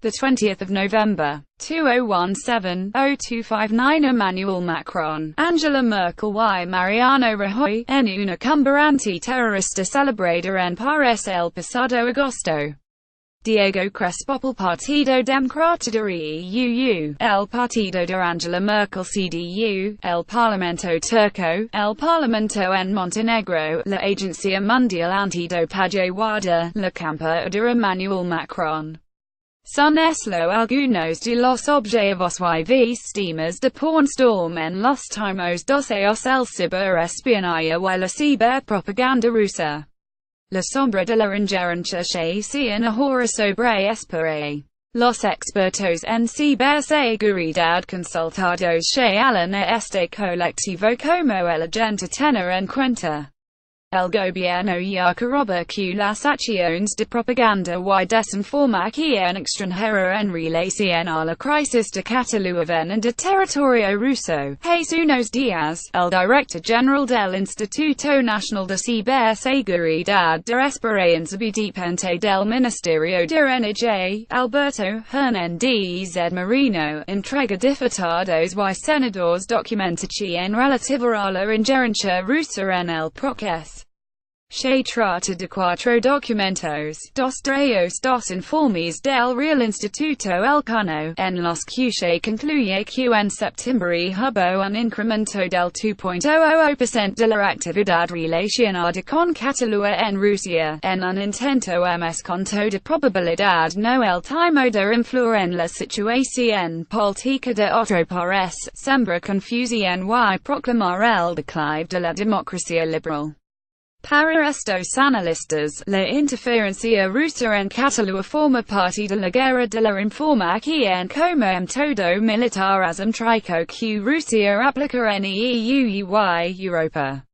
20th of November, 2017-0259 Emmanuel Macron, Angela Merkel y Mariano Rajoy, en una cumbre antiterrorista celebrada en París el pasado agosto. Diego CrespoPPEl Partido Dem crata de EEUU, el partido de Angela Merkel CDU, el Parlamento Turco, el Parlamento en Montenegro, la Agencia Mundial Antidopaje WADA, la campaña de Emmanuel Macron. Son eslo algunos de los objetivos y víctimas de pornstorm en los últimos 12 años el ciberespionaje y la ciberpropaganda rusa. La sombra de la injerencia se ahora sobre espera. Los expertos en ciberseguridad consultados señalan a este colectivo como el agente tener en cuenta. El gobierno ya corrobora que las acciones de propaganda y desinformación extranjera en relación a la crisis de Cataluña vienen de territorio ruso. Hace unos días, el director general del Instituto Nacional de Ciberseguridad de Esperanza Dependiente del Ministerio de Energía, Alberto Hernández Marino, entrega diputados y senadores documentación relativa a la injerencia rusa en el proc. Se trata de 4 documentos, 2 de ellos dos informes del Real Instituto Elcano, en los que se concluye que en septiembre hubo un incremento del 2.00% de la actividad relacionada con Cataluña en Rusia, en un intento con toda probabilidad no el timo de influir en la situación política de otro país, sembrar confusión y proclamar el declive de la democracia liberal. Para estos analistas, la interferencia rusa en Cataluña forma parte de la guerra de la información como método militarismo trico que Rusia aplica en EEUU y Europa.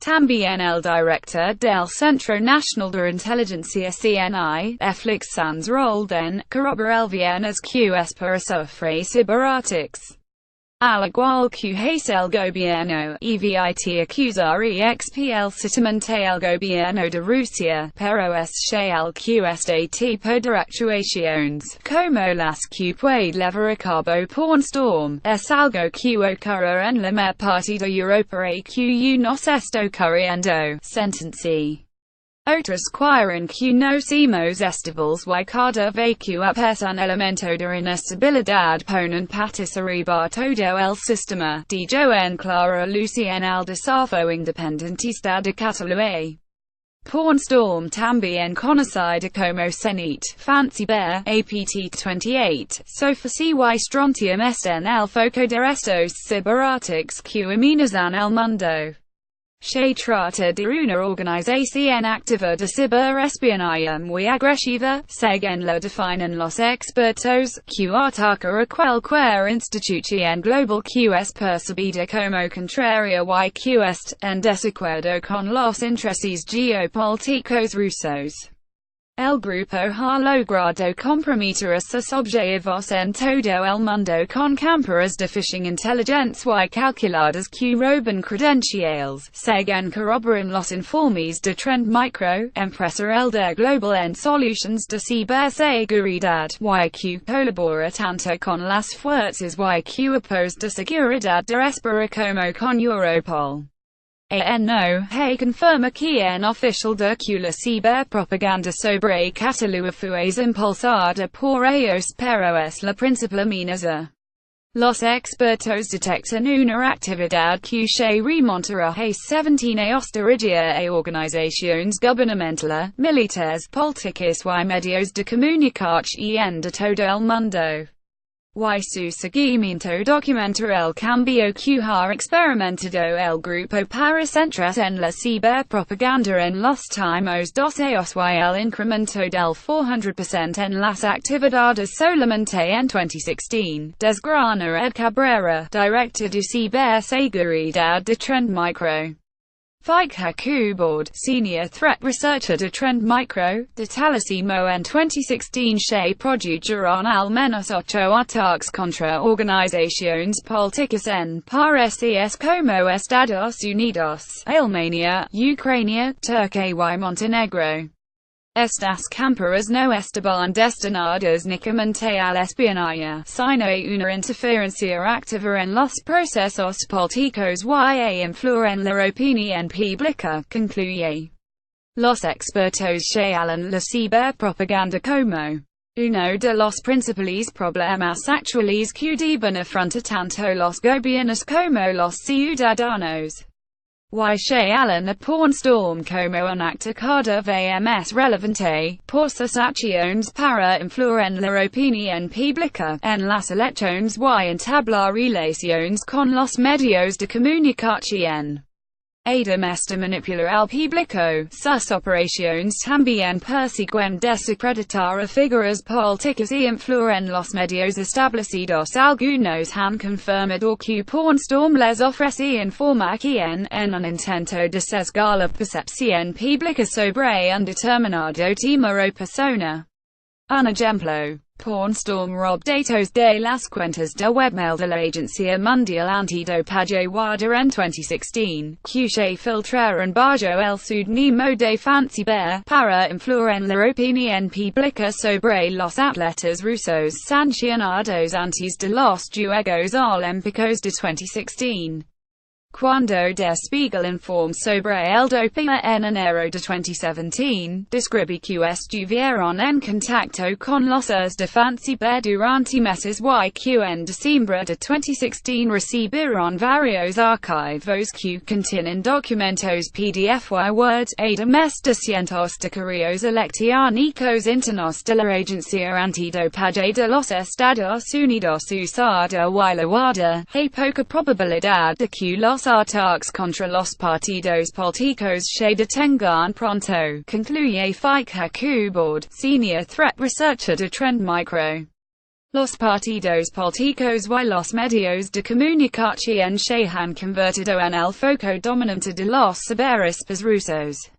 También el director del Centro Nacional de Inteligencia CNI, Félix Sanz Roldan, corrobora el viernes que es para sufrir ciberataques. Al igual que hace el gobierno, evita acusar explícitamente el gobierno de Rusia, pero es el que este tipo de actuaciones, como las que puede llevar a cabo pornstorm, es algo que ocurre en la mayor parte de Europa y que nos está ocurriendo, sentencia. Otros quieren que nos hemos estables y cada vez que es un elemento de inestabilidad ponen patas arriba todo el sistema, dijo en clara luz en el desafío independentista de Cataluña. Pornstorm también conocida como Cenit, Fancy Bear, APT 28, Sophosy y Strontium en el foco de estos ciberataques que amenazan el mundo. Se trata de una organización activa de ciberespionaje muy agresiva, según lo definen los expertos, que ataca a cualquier institución global que es percibida como contraria y que está en desacuerdo con los intereses geopolíticos rusos. El grupo ha logrado comprometer a sus objetivos en todo el mundo con campañas de phishing inteligentes y calculadas que roban credenciales, según corroboran los informes de Trend Micro, empresarial de global en solutions de ciberseguridad, y que colabora tanto con las fuerzas y cuerpos de seguridad de España como con Europol. No hay confirmación oficial de que la ciberpropaganda sobre Cataluña fue impulsada por ellos, pero es la principal amenaza. Los expertos detectan una actividad que se remonta a hace 17 años dirigida a organizaciones gubernamentales, militares, políticas y medios de comunicación de todo el mundo. Y su seguimiento documenta el cambio que ha experimentado el grupo para centrarse en la ciberpropaganda en los últimos 12 años y el incremento del 400% en las actividades solamente en 2016, desgrana Ed Cabrera, director de ciberseguridad de Trend Micro. Fike Board, Senior Threat Researcher de Trend Micro, de Talasimo en 2016 se produjeron al menos 8 ataques contra organizaciones políticas en países como Estados Unidos, Alemania, Ucrania, Turquía y Montenegro. Estas camparas no estaban destinadas únicamente al espionaje, sino una interferencia activa en los procesos políticos y influir en la opinión pública, concluye. Los expertos señalan la ciberpropaganda como uno de los principales problemas actuales que deben afrontar tanto los gobiernos como los ciudadanos. Señalan a pornstorm como un acto cada vez más relevante, por sus acciones para influir en la opinión pública, en las elecciones y entablar relaciones con los medios de comunicación. Además de manipular al público, sus operaciones también persiguen desacreditar a figuras políticas y influir en los medios establecidos. Algunos han confirmado que pornstorm les ofrece información en un intento de sesgar la percepción pública sobre un determinado tema o persona. Un ejemplo. Pornstorm rob datos de las cuentas de webmail de la Agencia Mundial Antidopaje en 2016, que se filtraron bajo el seudónimo de Fancy Bear, para influir en la opinión pública sobre los atletas rusos sancionados antes de los Juegos Olímpicos de 2016. Cuando Der Spiegel informó sobre el doping en enero de 2017, describe que estuvieron en contacto con los de Fancy Bear durante meses y que en diciembre de 2016 recibieron varios archivos que contienen documentos PDF y Word, además de cientos de correos electrónicos internos de la Agencia Antidopaje de los Estados Unidos usada y la guarda. Hay poca probabilidad de que los ataques contra los partidos políticos se detengan pronto, concluye Fike Kubord, senior threat researcher de Trend Micro. Los partidos políticos y los medios de comunicación se han convertido en el foco dominante de los ciberespías rusos.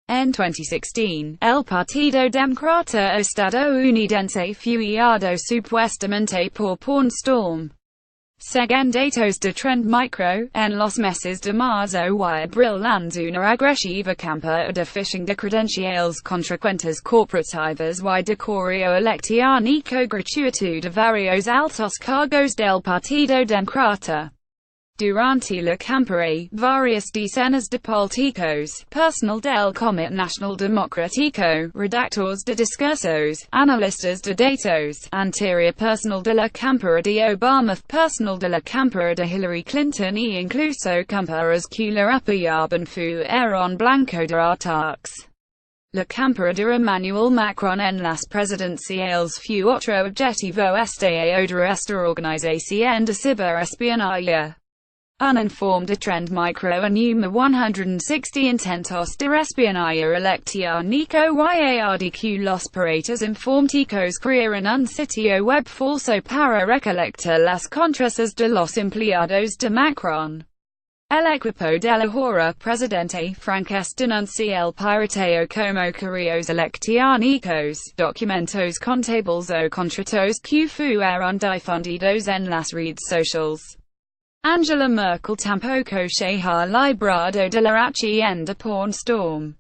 En 2016, el Partido Demócrata estadounidense fue hallado supuestamente por pornstorm. Según datos de Trend Micro, en los meses de marzo y abril lanzó una agresiva campaña de phishing de credenciales contra cuentas corporativas y de correo electrónico gratuito de varios altos cargos del Partido Demócrata. Durante la campaña, varias decenas de políticos, personal del Comité Nacional Democrático, redactores de discursos, analistas de datos, anterior personal de la campaña de Obama, personal de la campaña de Hillary Clinton y incluso campañas que la apoyaban fueron blanco de ataques. La campaña de Emmanuel Macron en las presidenciales fue otro objetivo de esta organización de ciberespionaje. Uninformed Trend Micro enuma 160 intentos de espionaje electrónico y ARDQ los piratas informáticos crearon un sitio web falso para recolectar las contraseñas de los empleados de Macron. El equipo de la ahora presidente francés denuncia el pirateo como correos electrónicos, documentos contables o contratos que fueron difundidos en las redes sociales. Angela Merkel tampoco se ha librado de la acción de pornstorm.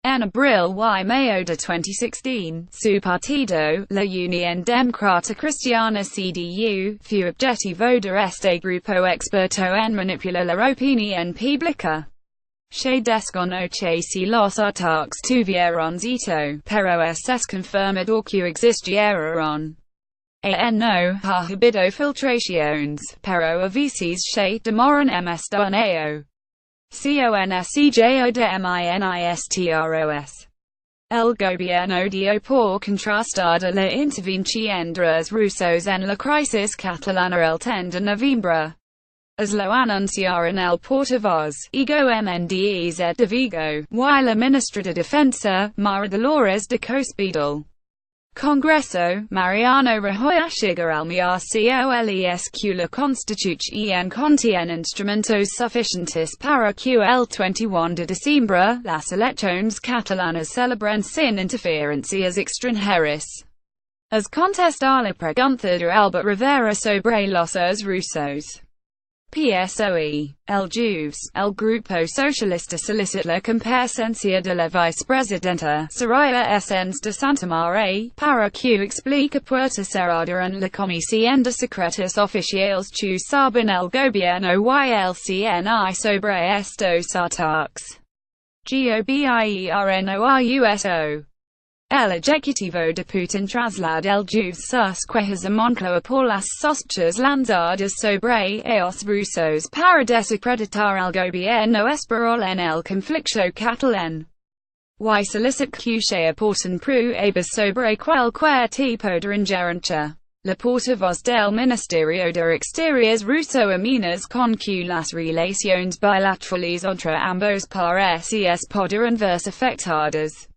En abril y mayo de 2016, su partido, la Unión Demócrata Cristiana CDU, fue objetivo de este grupo experto en manipular la opinión pública. Se desconoce si los ataques tuvieron éxito, pero es confirmado que existieron. No ha habido filtraciones, pero a veces se demoran en estoneo. Consejero de ministros. El gobierno dio por contrastada la intervención de los rusos en la crisis catalana el 10 de noviembre. As lo anunciaron el portavoz, Mendez de Vigo, y la ministra de Defensa, Mara Dolores de Cospedal. Congreso, Mariano Rajoy llega al miércoles que la Constitución contiene instrumentos suficientes para que el 21 de diciembre, las elecciones catalanas celebren sin interferencias extranjeras. As contesta la pregunta de Albert Rivera sobre los rusos. PSOE, el Juves, el Grupo Socialista solicita la comparecencia de la vicepresidenta Soraya Sáenz de Santamaría para que explique puerta cerrada en la Comisión de Secretos Oficiales que saben el gobierno y el CNI sobre estos ataques. Gobierno El Ejecutivo de Putin traslada el Juves sus quejas a Moncloa por las sospechas lanzadas sobre ellos rusos para desacreditar el gobierno español en el conflicto catalán. Y solicita que se aporten pruebas sobre cualquier tipo de injerencia. La portavoz del Ministerio de Exteriores ruso amenaza con que las relaciones bilaterales entre ambos países podrían verse afectadas.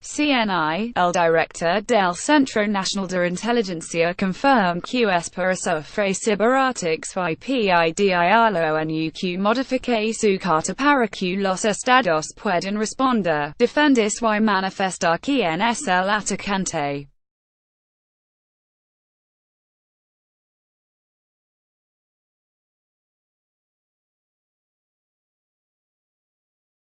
CNI, el director del Centro Nacional de Inteligencia confirma que es para sufrir ciberataques y pedir la ONU que modifique su carta para que los estados puedan responder, defenderse y manifestar quién es el atacante.